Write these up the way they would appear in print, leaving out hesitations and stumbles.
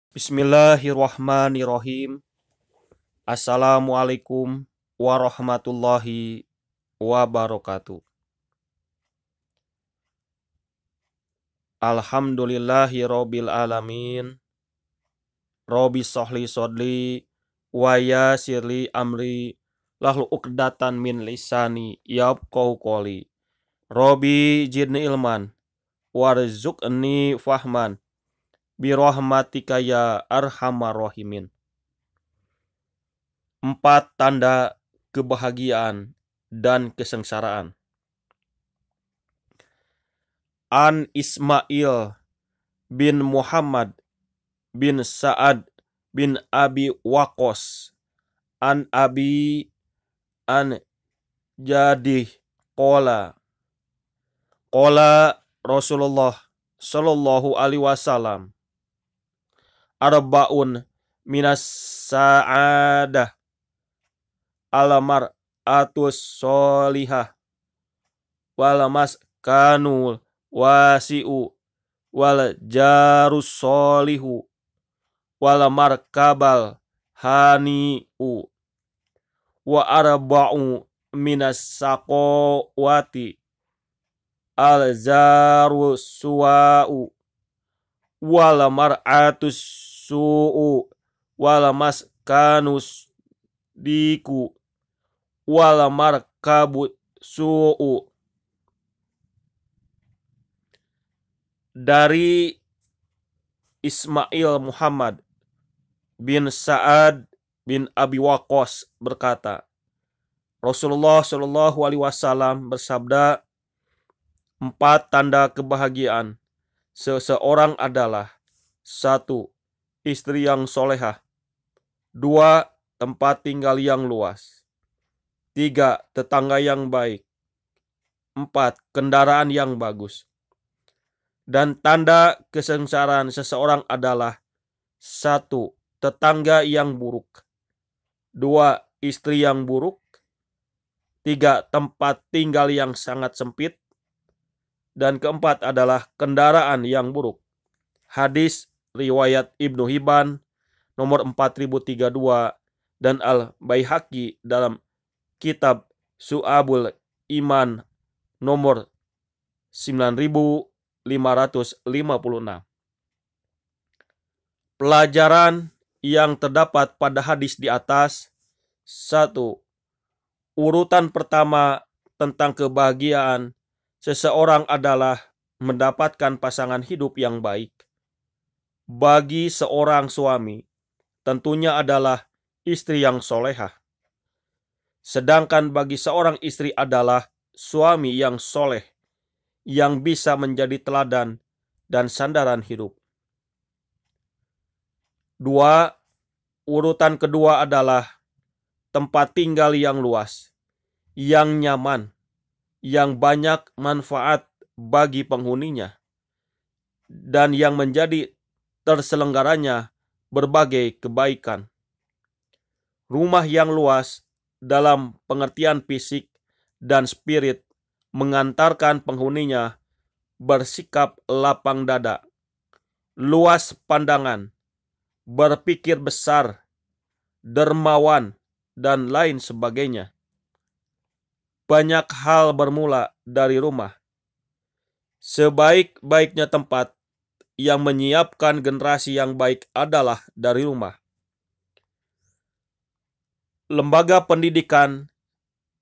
Bismillahirrahmanirrahim. Assalamualaikum warahmatullahi wabarakatuh. Alhamdulillahi alamin. Robi sohli sodli wa yasirli amri lahlu uqdatan min lisani yafqahu qoli. Robi jidni ilman warzuqni fahman birahmatika ya arhamar rahimin. 4 tanda kebahagiaan dan kesengsaraan. An Ismail bin Muhammad bin Sa'ad bin Abi Waqqas an Abi an Jadih qala Rasulullah sallallahu alaihi wasallam arba'un minas sa'adah alamar atus solihah walamas kanul wasi'u wal jarus solihu wal markabal hani'u wa arba'u minas saqawati al jarus suwa'u wal mar'atus su'u wal maskanus diku wal markabu su'u. Dari Ismail Muhammad bin Sa'ad bin Abi Waqqas berkata, Rasulullah Shallallahu Alaihi Wasallam bersabda, 4 tanda kebahagiaan seseorang adalah: 1. Istri yang solehah. 2. Tempat tinggal yang luas. 3. Tetangga yang baik. 4. Kendaraan yang bagus. Dan tanda kesengsaraan seseorang adalah: 1. Tetangga yang buruk. 2. Istri yang buruk. 3. Tempat tinggal yang sangat sempit. Dan keempat adalah kendaraan yang buruk. Hadis riwayat Ibnu Hibban nomor 4032 dan Al-Baihaqi dalam kitab Su'abul Iman nomor 9556. Pelajaran yang terdapat pada hadis di atas: 1. Urutan pertama tentang kebahagiaan seseorang adalah mendapatkan pasangan hidup yang baik. Bagi seorang suami, tentunya adalah istri yang solehah. Sedangkan bagi seorang istri adalah suami yang soleh, yang bisa menjadi teladan dan sandaran hidup. 2. Urutan kedua adalah tempat tinggal yang luas, yang nyaman, yang banyak manfaat bagi penghuninya, dan yang menjadi terselenggaranya berbagai kebaikan. Rumah yang luas dalam pengertian fisik dan spirit mengantarkan penghuninya bersikap lapang dada, luas pandangan, berpikir besar, dermawan, dan lain sebagainya. Banyak hal bermula dari rumah. Sebaik-baiknya tempat yang menyiapkan generasi yang baik adalah dari rumah. Lembaga pendidikan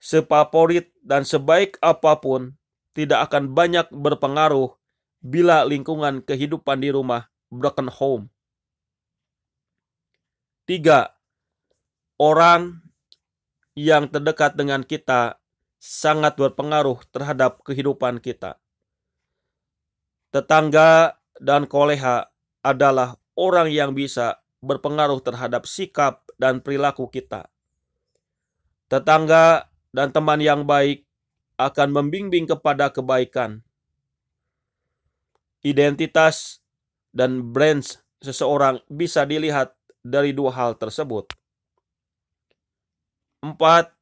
sefavorit dan sebaik apapun tidak akan banyak berpengaruh bila lingkungan kehidupan di rumah broken home. 3. Orang yang terdekat dengan kita sangat berpengaruh terhadap kehidupan kita. Tetangga dan koleha adalah orang yang bisa berpengaruh terhadap sikap dan perilaku kita. Tetangga dan teman yang baik akan membimbing kepada kebaikan. Identitas dan brand seseorang bisa dilihat dari 2 hal tersebut. 4.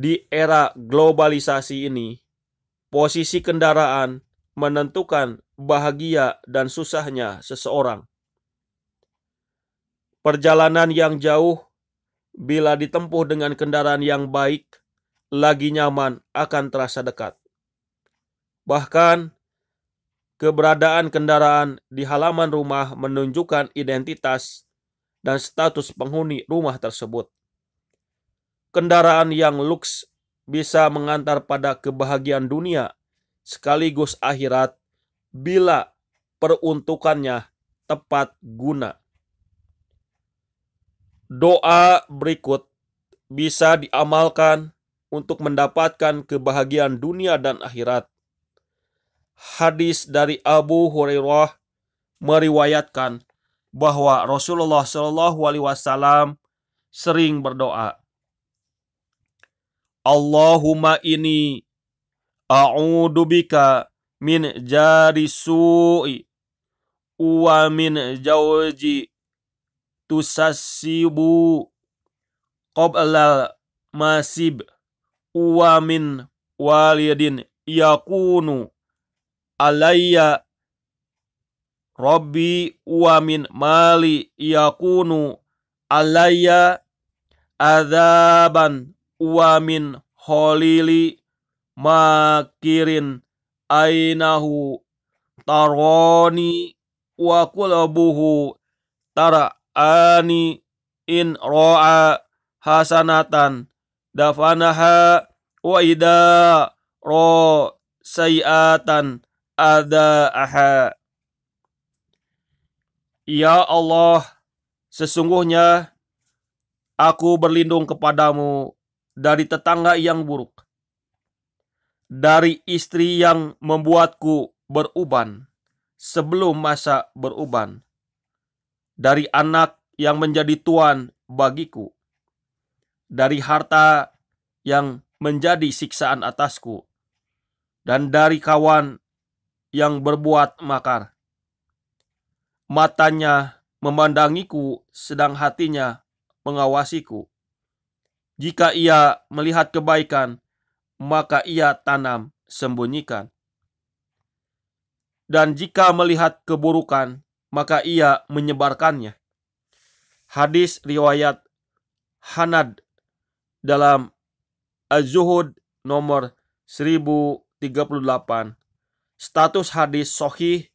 Di era globalisasi ini, posisi kendaraan menentukan bahagia dan susahnya seseorang. Perjalanan yang jauh bila ditempuh dengan kendaraan yang baik, lagi nyaman akan terasa dekat. Bahkan keberadaan kendaraan di halaman rumah menunjukkan identitas dan status penghuni rumah tersebut. Kendaraan yang luks bisa mengantar pada kebahagiaan dunia sekaligus akhirat bila peruntukannya tepat guna. Doa berikut bisa diamalkan untuk mendapatkan kebahagiaan dunia dan akhirat. Hadis dari Abu Hurairah meriwayatkan bahwa Rasulullah Shallallahu Alaihi Wasallam sering berdoa, Allahumma inni a'udzubika min jari su'i wa min jawji tusassibu qabla masib wa min walidin yakunu alayya rabbi wa min mali yakunu alayya adzaban wa min khalili makirin ainahu taroni wa qulabuhu tara'ani in ro'a hasanatan dafanaha wa ida ro sayiatan adaaha. Ya Allah, sesungguhnya aku berlindung kepadamu dari tetangga yang buruk, dari istri yang membuatku beruban sebelum masa beruban, dari anak yang menjadi tuan bagiku, dari harta yang menjadi siksaan atasku, dan dari kawan yang berbuat makar. Matanya memandangiku sedang hatinya mengawasiku. Jika ia melihat kebaikan, maka ia tanam sembunyikan. Dan jika melihat keburukan, maka ia menyebarkannya. Hadis riwayat Hanad dalam Az-Zuhud nomor 1038. Status hadis sahih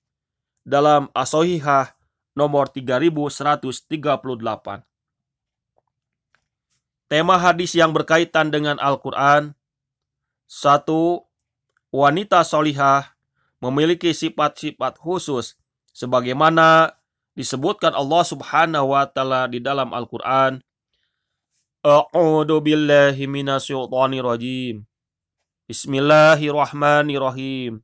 dalam As-Sahihah nomor 3138. Tema hadis yang berkaitan dengan Al-Quran. 1. Wanita solihah memiliki sifat-sifat khusus sebagaimana disebutkan Allah Subhanahu wa taala di dalam Al-Quran. A'udzu billahi minasyaitonir rajim. Bismillahirrahmanirrahim.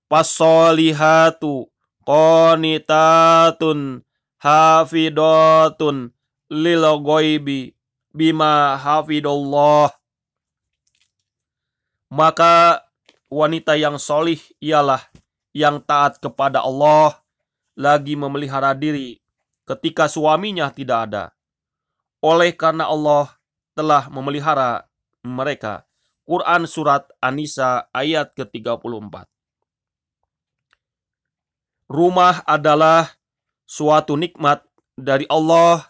Fasolihatu qanitatun hafidatun lil ghaibi bima hafidallah. Maka wanita yang solih ialah yang taat kepada Allah, lagi memelihara diri ketika suaminya tidak ada, oleh karena Allah telah memelihara mereka. Quran Surat An-Nisa ayat ke-34. Rumah adalah suatu nikmat dari Allah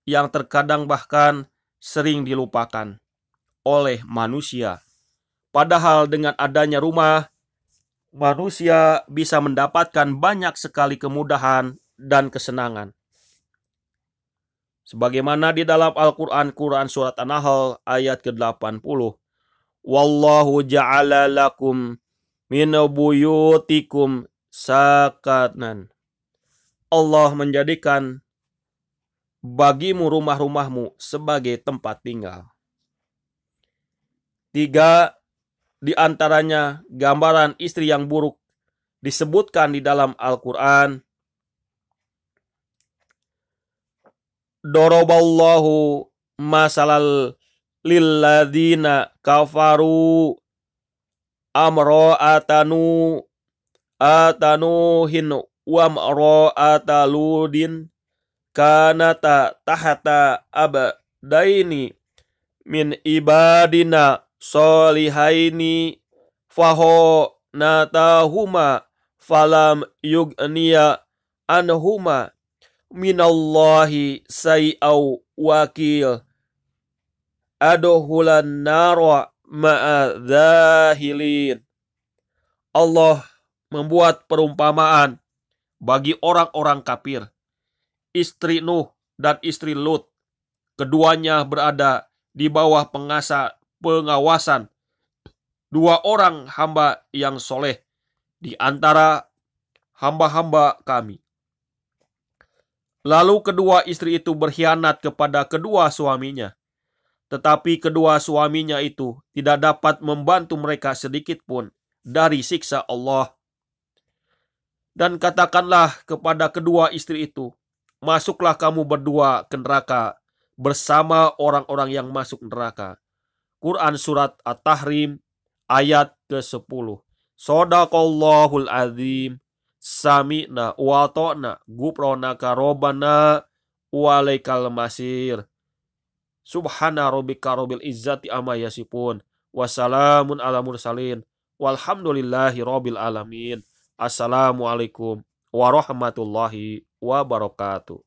yang terkadang bahkan sering dilupakan oleh manusia. Padahal dengan adanya rumah, manusia bisa mendapatkan banyak sekali kemudahan dan kesenangan. Sebagaimana di dalam Al-Quran, Quran Surat An-Nahl ayat ke-80. Wallahu ja'ala lakum min buyutikum sakatan. Allah menjadikan bagimu rumah-rumahmu sebagai tempat tinggal. 3. Di antaranya gambaran istri yang buruk disebutkan di dalam Al-Quran. Doroballahu masalal lilladina kafaru amro'atanu atanuhin wamro'ataludin kanata tahta abdaini min ibadina solihaini faho natahuma falam yugniya anhuma minallahi say'au wakil adhulan nara ma'adzahilin. Allah membuat perumpamaan bagi orang-orang kafir. Istri Nuh dan istri Lut, keduanya berada di bawah pengawasan dua orang hamba yang soleh di antara hamba-hamba kami. Lalu kedua istri itu berkhianat kepada kedua suaminya. Tetapi kedua suaminya itu tidak dapat membantu mereka sedikit pun dari siksa Allah. Dan katakanlah kepada kedua istri itu, masuklah kamu berdua ke neraka bersama orang-orang yang masuk neraka. Quran Surat At-Tahrim ayat ke-10. Shadaqallahul azim. Sami'na wa ta'na ghufranaka rabbana walaikal masir. Subhana rabbika rabbil izzati amma yasifun. Wassalamun ala mursalin. Walhamdulillahi rabbil alamin. Assalamualaikum warahmatullahi wabarakatuh.